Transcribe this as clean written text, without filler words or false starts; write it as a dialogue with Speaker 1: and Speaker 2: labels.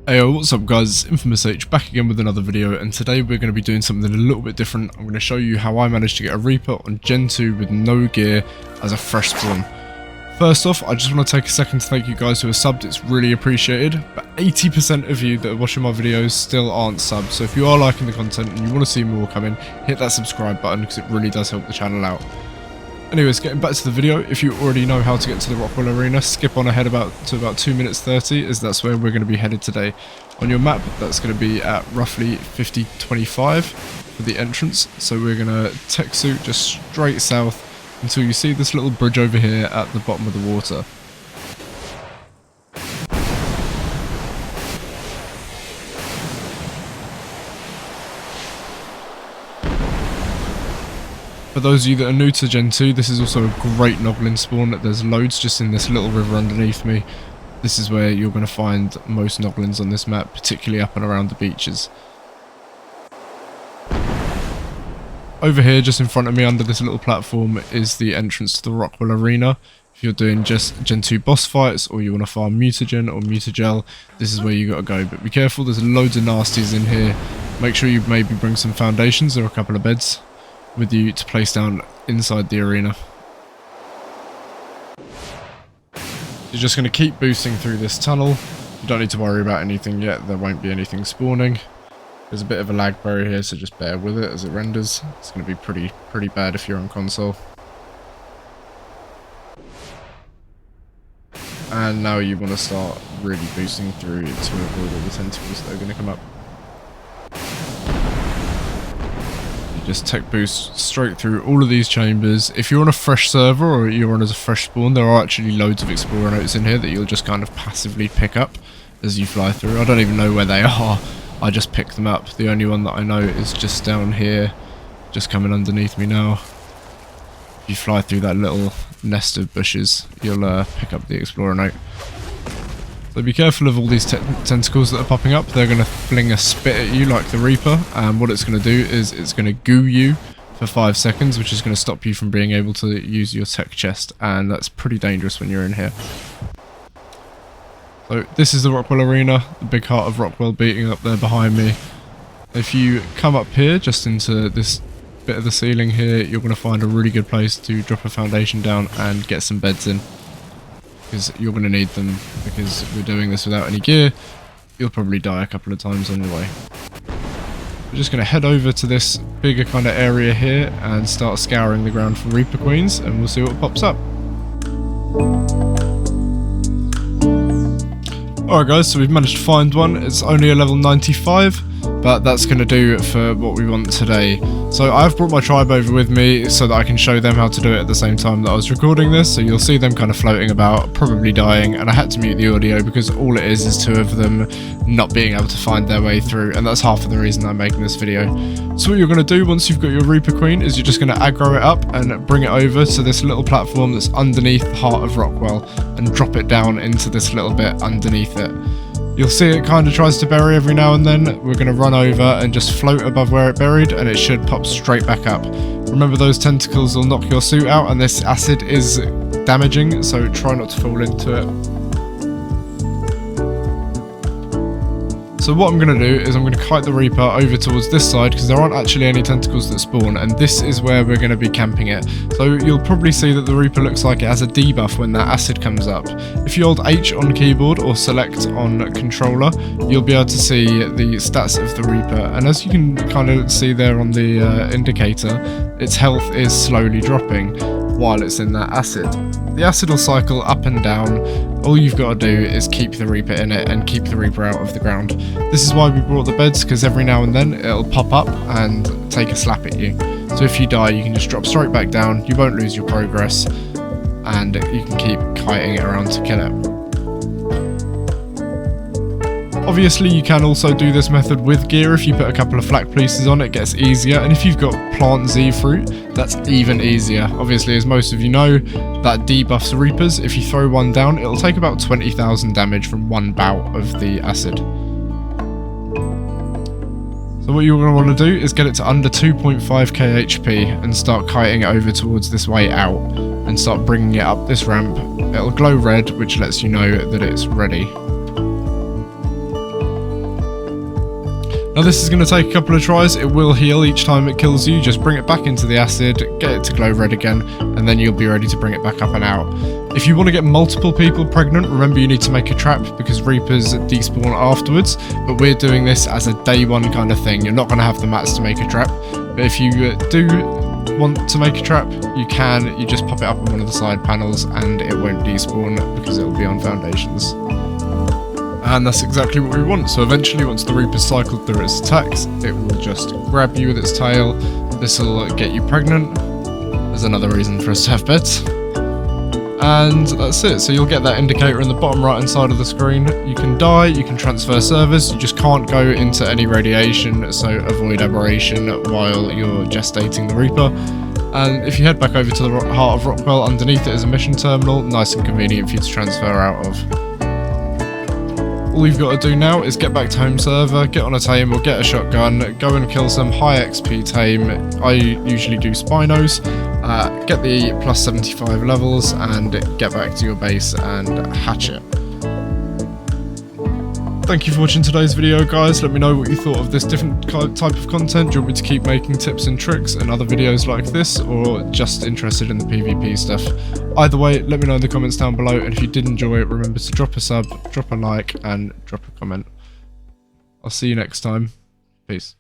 Speaker 1: Hey, what's up guys, it's Infamous H back again with another video, and today we're going to be doing something a little bit different. I'm going to show you how I managed to get a Reaper on Gen 2 with no gear as a fresh spawn. First off, I just want to take a second to thank you guys who are subbed, it's really appreciated, but 80% of you that are watching my videos still aren't subbed, so if you are liking the content and you want to see more coming, hit that subscribe button because it really does help the channel out. Anyways, getting back to the video, if you already know how to get to the Rockwell Arena, skip on ahead to about 2 minutes 30, as that's where we're going to be headed today. On your map, that's going to be at roughly 5025 for the entrance, so we're going to tech suit just straight south until you see this little bridge over here at the bottom of the water. For those of you that are new to Gen 2, this is also a great Noglin spawn. There's loads just in this little river underneath me. This is where you're going to find most Noglins on this map, particularly up and around the beaches. Over here, just in front of me under this little platform, is the entrance to the Rockwell Arena. If you're doing just Gen 2 boss fights, or you want to farm mutagen or mutagel, this is where you got to go. But be careful, there's loads of nasties in here. Make sure you maybe bring some foundations or a couple of beds with you to place down inside the arena. You're just going to keep boosting through this tunnel. You don't need to worry about anything yet, there won't be anything spawning. There's a bit of a lag barrier here, so just bear with it as it renders. It's going to be pretty bad if you're on console. And now you want to start really boosting through to avoid all the tentacles that are going to come up. Just tech boost straight through all of these chambers. If you're on a fresh server or you're on as a fresh spawn, there are actually loads of explorer notes in here that you'll just kind of passively pick up as you fly through. I don't even know where they are, I just pick them up. The only one that I know is just down here, just coming underneath me now. If you fly through that little nest of bushes, you'll pick up the explorer note. So be careful of all these tentacles that are popping up. They're going to fling a spit at you like the Reaper, and what it's going to do is it's going to goo you for 5 seconds, which is going to stop you from being able to use your tech chest, and that's pretty dangerous when you're in here. So this is the Rockwell Arena, the big heart of Rockwell beating up there behind me. If you come up here, just into this bit of the ceiling here, you're going to find a really good place to drop a foundation down and get some beds in. Because you're going to need them, because we're doing this without any gear. You'll probably die a couple of times on your way. We're just going to head over to this bigger kind of area here and start scouring the ground for Reaper Queens, and we'll see what pops up. Alright guys, so we've managed to find one. It's only a level 95, but that's going to do for what we want today. So I've brought my tribe over with me so that I can show them how to do it at the same time that I was recording this, so you'll see them kind of floating about, probably dying, and I had to mute the audio because all it is 2 of them not being able to find their way through, and that's half of the reason I'm making this video. So what you're going to do once you've got your Reaper Queen is you're just going to aggro it up and bring it over to this little platform that's underneath the heart of Rockwell and drop it down into this little bit underneath it. You'll see it kind of tries to bury every now and then. We're going to run over and just float above where it buried, and it should pop straight back up. Remember, those tentacles will knock your suit out, and this acid is damaging, so try not to fall into it. So what I'm going to do is I'm going to kite the Reaper over towards this side, because there aren't actually any tentacles that spawn, and this is where we're going to be camping it. So you'll probably see that the Reaper looks like it has a debuff when that acid comes up. If you hold H on keyboard or select on controller, you'll be able to see the stats of the Reaper, and as you can kind of see there on the indicator, its health is slowly dropping while it's in that acid. The acid will cycle up and down. All you've got to do is keep the Reaper in it and keep the Reaper out of the ground. This is why we brought the beds, because every now and then it'll pop up and take a slap at you. So if you die, you can just drop straight back down, you won't lose your progress, and you can keep kiting it around to kill it. Obviously you can also do this method with gear. If you put a couple of flak pieces on, it gets easier, and if you've got plant Z fruit, that's even easier. Obviously, as most of you know, that debuffs Reapers. If you throw one down, it'll take about 20,000 damage from one bout of the acid. So what you're going to want to do is get it to under 2.5k HP and start kiting it over towards this way out and start bringing it up this ramp. It'll glow red, which lets you know that it's ready. Now this is going to take a couple of tries, it will heal each time it kills you, just bring it back into the acid, get it to glow red again, and then you'll be ready to bring it back up and out. If you want to get multiple people pregnant, remember you need to make a trap because Reapers despawn afterwards, but we're doing this as a day one kind of thing. You're not going to have the mats to make a trap, but if you do want to make a trap, you just pop it up on one of the side panels and it won't despawn because it will be on foundations. And that's exactly what we want. So eventually, once the Reaper's cycled through its attacks, it will just grab you with its tail. This will get you pregnant. There's another reason for us to have beds. And that's it. So you'll get that indicator in the bottom right hand side of the screen. You can die, you can transfer servers, you just can't go into any radiation, so avoid aberration while you're gestating the Reaper. And if you head back over to the heart of Rockwell, underneath it is a mission terminal, nice and convenient for you to transfer out of. All you've got to do now is get back to home server, get on a tame or get a shotgun, go and kill some high XP tame. I usually do Spinos, get the plus 75 levels and get back to your base and hatch it. Thank you for watching today's video, guys. Let me know what you thought of this different type of content. Do you want me to keep making tips and tricks and other videos like this, or just interested in the PvP stuff? Either way, let me know in the comments down below, and if you did enjoy it, remember to drop a sub, drop a like, and drop a comment. I'll see you next time. Peace.